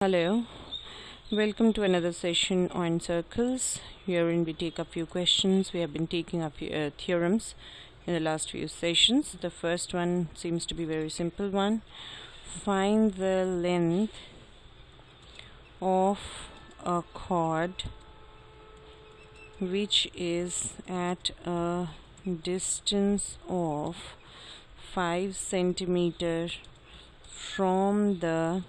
Hello, welcome to another session on circles. Herein we take a few questions. We have been taking a few theorems in the last few sessions. The first one seems to be a very simple one. Find the length of a chord which is at a distance of 5 centimeters from the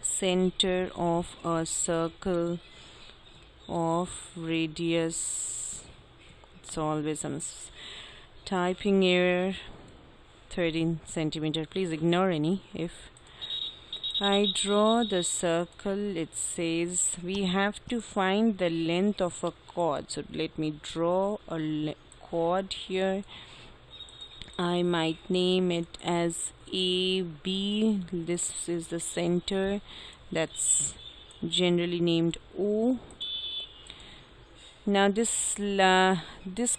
center of a circle of radius. It's always some typing error. 13 centimeter. Please ignore any. If I draw the circle, it says we have to find the length of a chord. So let me draw a chord here. I might name it as AB. This is the center, that's generally named O. Now this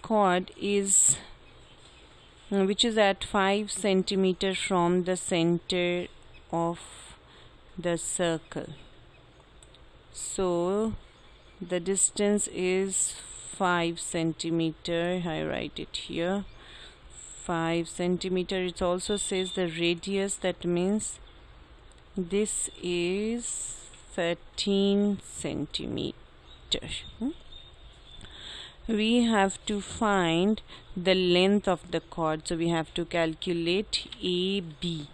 chord is which is at 5 centimeters from the center of the circle. So the distance is 5 centimeters. I write it here. 5 centimeters. It also says the radius, that means this is 13 centimeters. We have to find the length of the chord, so we have to calculate AB.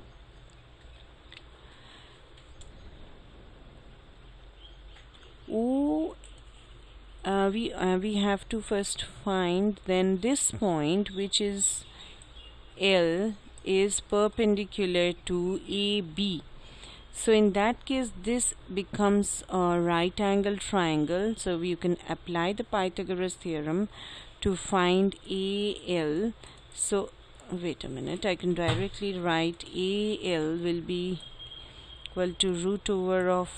We have to first find then this point, which is L, is perpendicular to AB. So in that case this becomes a right angle triangle, so you can apply the Pythagoras theorem to find AL. So wait a minute, I can directly write AL will be equal to root over of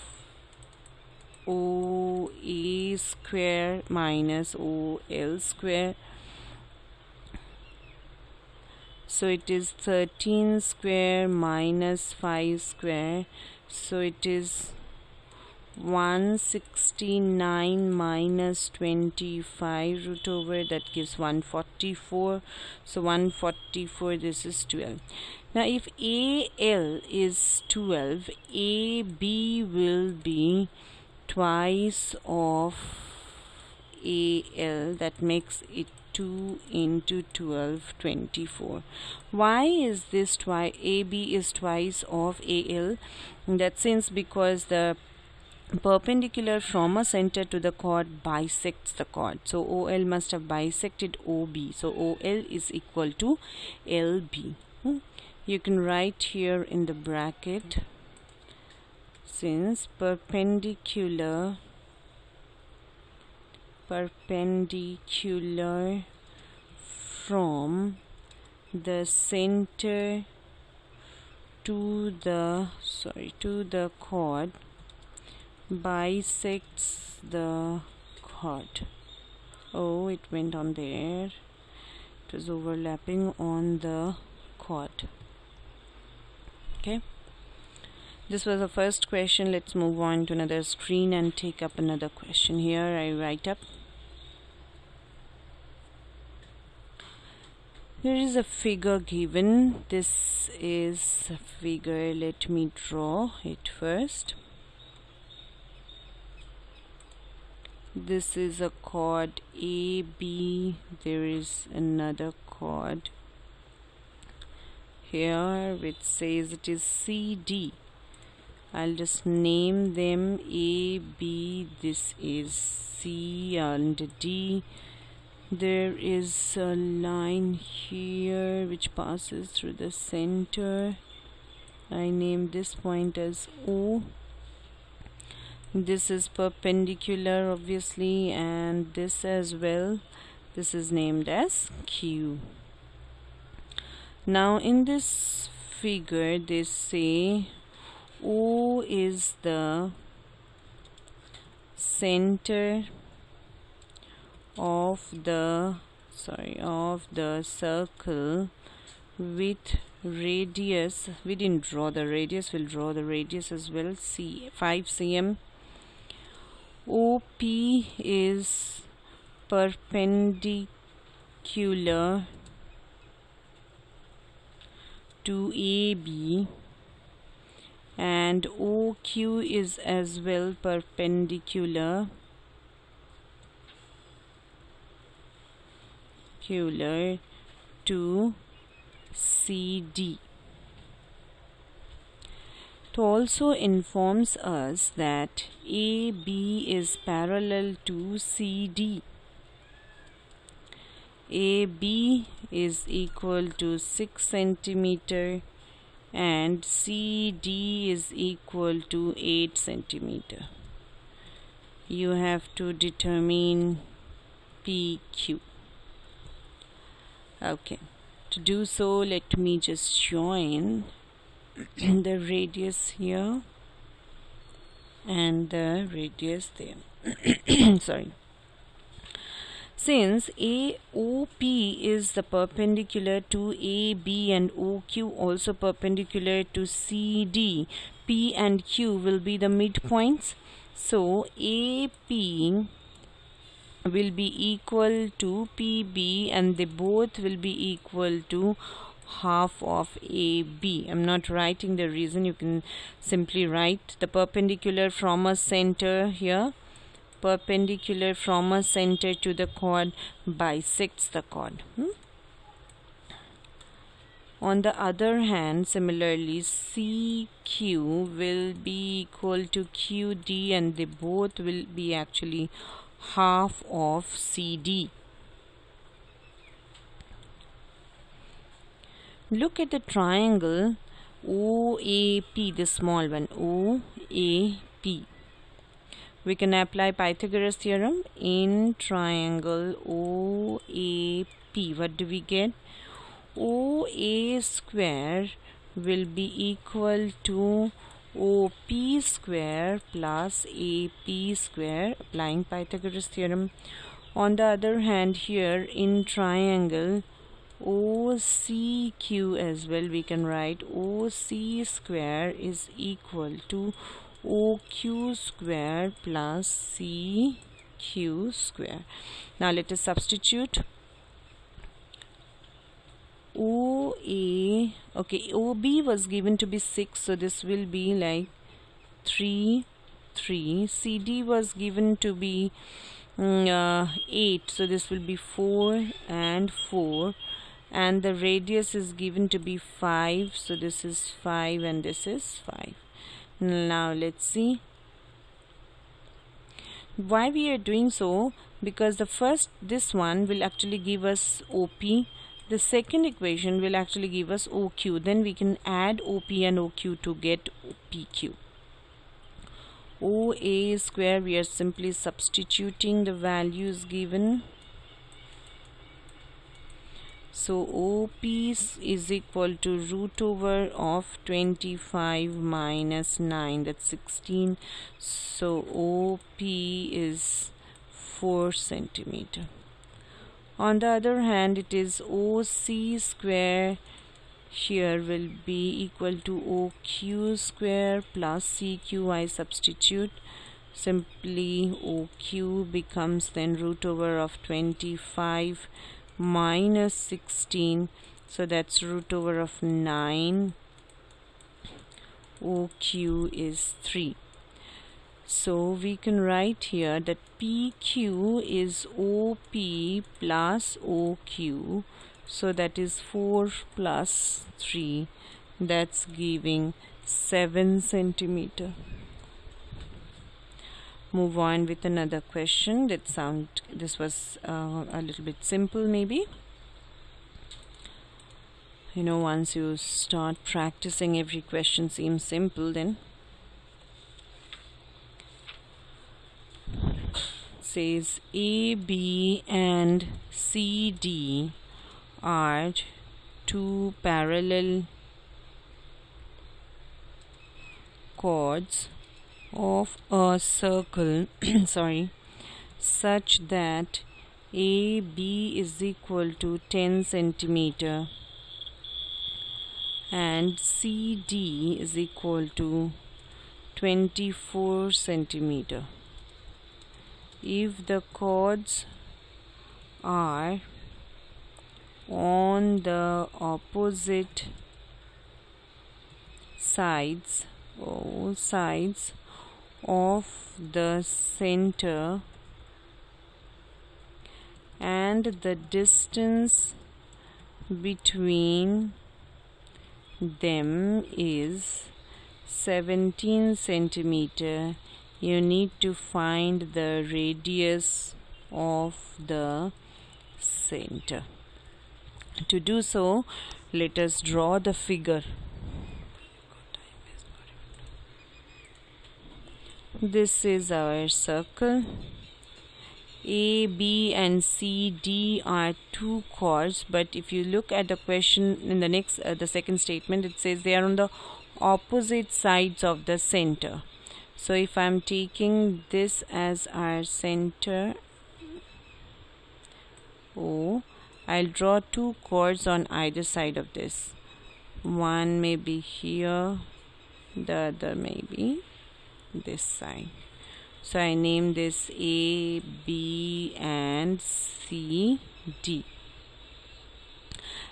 OA square minus OL square. So it is 13 square minus 5 square, so it is 169 minus 25 root over, that gives 144. So 144, this is 12. Now if AL is 12, AB will be twice of AL, that makes it 2 into 12, 24. Why is this twice? AB is twice of AL. That since because the perpendicular from a center to the chord bisects the chord, so OL must have bisected OB, so OL is equal to LB. You can write here in the bracket, since perpendicular from the center to the chord bisects the chord. Oh, it went on there. It was overlapping on the chord. Okay, this was the first question. Let's move on to another screen and take up another question. Here I write up, there is a figure given. This is a figure. Let me draw it first. This is a chord AB. There is another chord here which says it is CD. I'll just name them A, B. This is C and D. There is a line here which passes through the center. I name this point as O. This is perpendicular obviously, and this as well. This is named as Q. Now in this figure they say O is the center of the circle with radius, we didn't draw the radius, we'll draw the radius as well. 5 cm. OP is perpendicular to AB, and OQ is as well perpendicular to CD. It also informs us that AB is parallel to CD. AB is equal to 6 centimeter and CD is equal to 8 centimeter. You have to determine PQ. Okay, to do so, let me just join the radius here and the radius there. Sorry. Since AOP is the perpendicular to AB and OQ also perpendicular to CD, P and Q will be the midpoints. So AP will be equal to PB and they both will be equal to half of AB. I'm not writing the reason, you can simply write the perpendicular from a center here. Perpendicular from a center to the chord bisects the chord. On the other hand, similarly, CQ will be equal to QD and they both will be actually half of CD. Look at the triangle OAP, the small one, OAP. We can apply Pythagoras theorem in triangle OAP. What do we get? OA square will be equal to OP square plus AP square, applying Pythagoras theorem. On the other hand, here in triangle OCQ as well, we can write OC square is equal to OQ square plus CQ square. Now let us substitute. OA, okay, OB was given to be 6, so this will be like 3, 3. CD was given to be 8, so this will be 4 and 4. And the radius is given to be 5, so this is 5 and this is 5. Now let's see why we are doing so, because the first, this one will actually give us OP, the second equation will actually give us OQ, then we can add OP and OQ to get PQ. OA square, we are simply substituting the values given. So OP is equal to root over of 25 minus 9, that's 16. So OP is 4 centimeter. On the other hand, it is OC square here will be equal to OQ square plus CQ. I substitute, simply OQ becomes then root over of 25 minus 16, so that's root over of 9. OQ is 3. So we can write here that PQ is OP plus OQ, so that is 4 plus 3, that's giving 7 centimeter. Move on with another question. This was a little bit simple maybe. You know, once you start practicing, every question seems simple then. Says AB and CD are two parallel chords of a circle such that AB is equal to 10 centimeter and CD is equal to 24 centimeter. If the chords are on the opposite sides of the center and the distance between them is 17 centimeter, you need to find the radius of the center. To do so, let us draw the figure. This is our circle. A, B and C, D are two chords, but if you look at the question in the next the second statement, it says they are on the opposite sides of the center. So if I am taking this as our center O, I'll draw two chords on either side of this. One may be here, the other may be this side. So I name this A, B and C, D.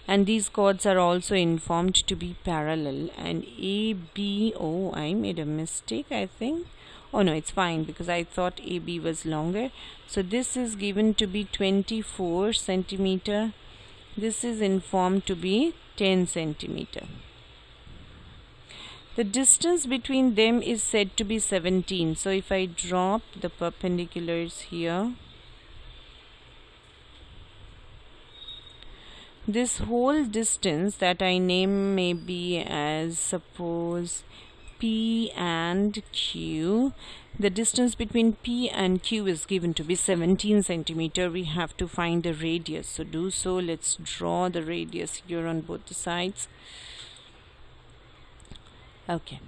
And these chords are also informed to be parallel. And A, B, oh, I made a mistake, I think. Oh no, it's fine because I thought AB was longer. So this is given to be 24 centimeter. This is informed to be 10 centimeter. The distance between them is said to be 17. So if I drop the perpendiculars here, this whole distance that I name may be as, suppose, P and Q. The distance between P and Q is given to be 17 centimeter. We have to find the radius. So do so. Let's draw the radius here on both the sides. Okay.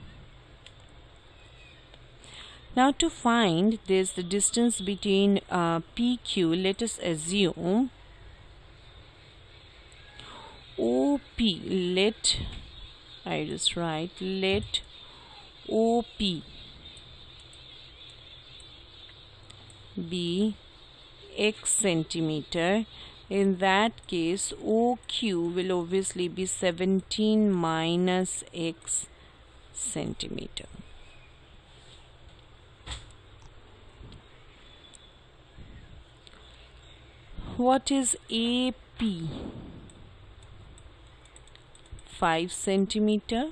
Now to find this, the distance between PQ, let us assume OP, let OP be x centimeter. In that case, OQ will obviously be 17 minus x centimeter. What is AP? 5 centimeter.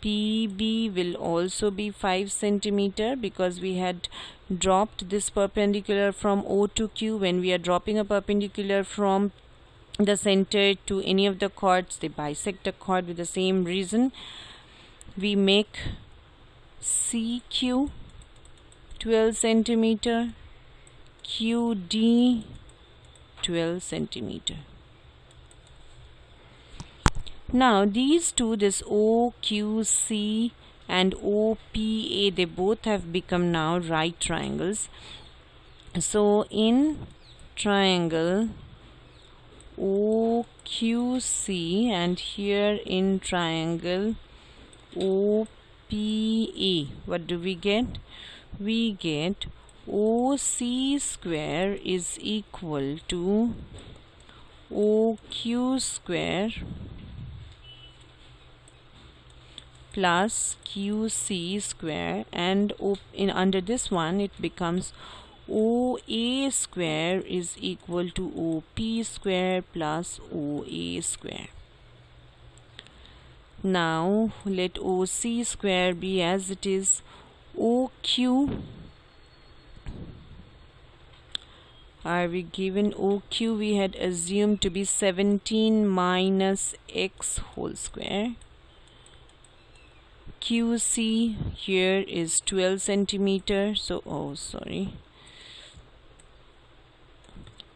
PB will also be 5 centimeter because we had dropped this perpendicular from O to Q. When we are dropping a perpendicular from the center to any of the chords, they bisect the chord with the same reason. We make CQ 12 centimeter, QD 12 centimeter. Now these two, this OQC and OPA, they both have become now right triangles. So in triangle OQC and here in triangle OPA, what do we get? We get OC square is equal to OQ square plus QC square, and under this one it becomes OA square is equal to OP square plus OA square. Now let OC square be as it is. OQ, are we given OQ? We had assumed to be 17 minus x whole square. QC here is 12 centimeter. So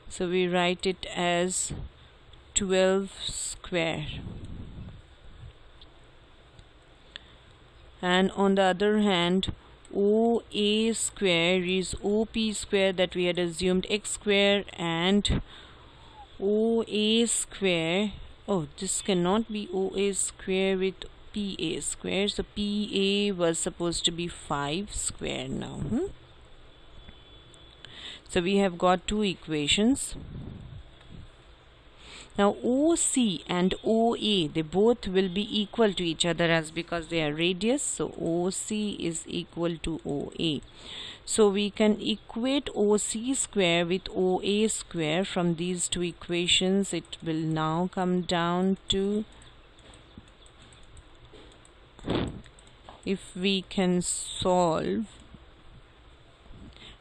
so we write it as 12 square. And on the other hand, OA square is OP square that we had assumed x square, and OA square Oh, this cannot be OA square with PA square. So PA was supposed to be 5 square now. So we have got two equations. Now OC and OA, they both will be equal to each other as because they are radius. So OC is equal to OA. So we can equate OC square with OA square from these two equations. It will now come down to, if we can solve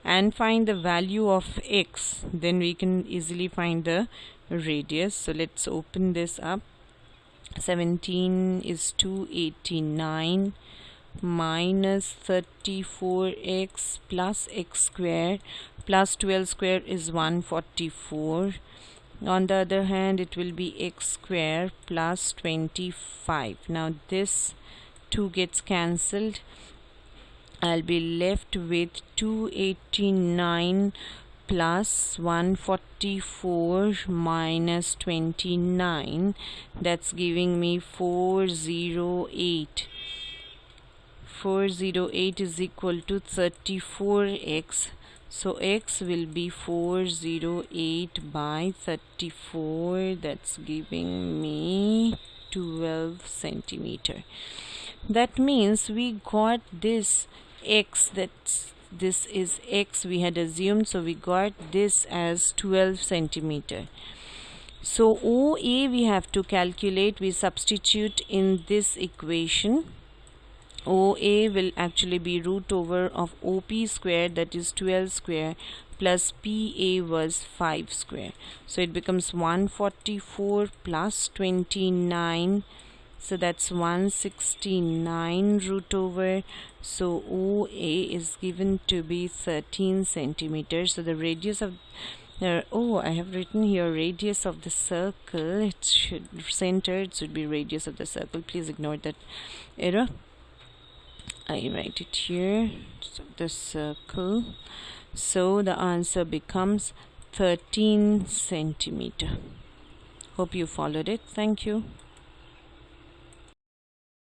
and find the value of x, then we can easily find the radius. So let's open this up. 17 is 289 minus 34x plus x square plus 12 square is 144. On the other hand, it will be x square plus 25. Now this 2 gets cancelled. I'll be left with 289 plus 144 minus 29. That's giving me 408. 408 is equal to 34x. So x will be 408 by 34. That's giving me 12 centimeter. That means we got this x, this is x we had assumed, so we got this as 12 centimeter. So OA we have to calculate. We substitute in this equation. OA will actually be root over of OP square, that is 12 square, plus PA was 5 square. So it becomes 144 plus 29. So that's 169 root over. So OA is given to be 13 centimeters. So the radius of I have written here radius of the circle. It should centered should be radius of the circle. Please ignore that error. I write it here. So the circle. So the answer becomes 13 centimeter. Hope you followed it. Thank you.